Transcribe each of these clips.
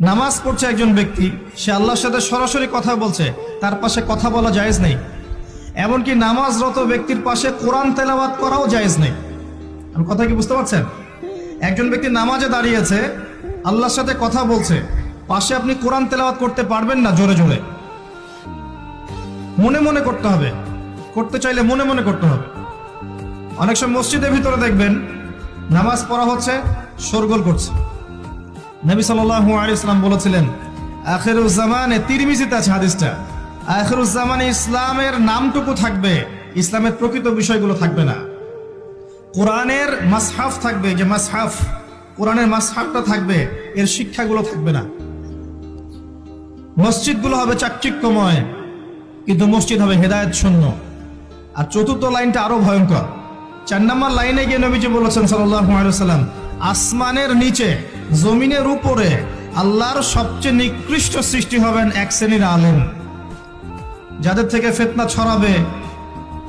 নামাজ পড়ছে একজন ব্যক্তি, সে আল্লাহর সাথে সরাসরি কথা বলছে, তার পাশে কথা বলা জায়েজ নেই। এমনকি নামাজরত ব্যক্তির পাশে কোরআন তেলাওয়াত করাও জায়েজ নেই। আমি কথা কি বুঝতে পারছেন? একজন ব্যক্তি নামাজে দাঁড়িয়েছে, আল্লাহর সাথে কথা বলছে, পাশে আপনি কোরআন তেলাওয়াত করতে পারবেন না জোরে জোরে। মনে মনে করতে হবে, করতে চাইলে মনে মনে করতে হবে। অনেক সময় মসজিদের ভিতরে দেখবেন নামাজ পড়া হচ্ছে, শোরগোল করছে। নবী সাল্লাল্লাহু আলাইহি ওয়াসাল্লাম বলেছিলেন, আখিরুজ জামানে, তিরমিজিতে আছে হাদিসটা, আখিরুজ জামানে ইসলামের নামটুকু থাকবে, ইসলামের প্রকৃত বিষয়গুলো থাকবে না। কোরআনের মাসহাফ থাকবে, যে মাসহাফ, কোরআনের মাসহাফটা থাকবে, এর শিক্ষাগুলো থাকবে না। মসজিদগুলো হবে চাকচিক্যময়, কিন্তু মসজিদ হবে হেদায়েত শূন্য। আর চতুর্থ লাইনটা আরো ভয়ঙ্কর। 4 নম্বর লাইনে গিয়ে নবীজি বলেছেন সাল্লাল্লাহু আলাইহি ওয়াসাল্লাম, আসমানের নিচে জমিনের উপরে আল্লাহর সবচেয়ে নিকৃষ্ট সৃষ্টি হবেন এক শ্রেণীর আলেম, যাদের থেকে ফিতনা ছড়াবে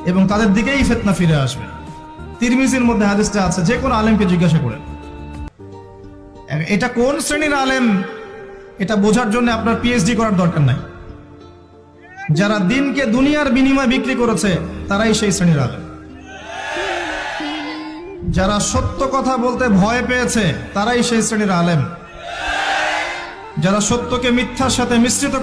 এবং তাদের দিকেই ফিতনা ফিরে আসবে। তিরমিজির মধ্যে হাদিসটা আছে, যে কোনো আলেমকে জিজ্ঞাসা করেন এটা কোন শ্রেণীর আলেম, এটা বোঝার জন্য আপনার পিএইচডি করার দরকার নাই। যারা দিনকে দুনিয়ার বিনিময়ে বিক্রি করেছে তারাই সেই শ্রেণীর আলেম। যারা সত্য কথা বলতে ভয় পেয়েছে তারাই সেই শ্রেণীর আলেম। যারা সত্যকে মিথ্যার সাথে মিশ্রিত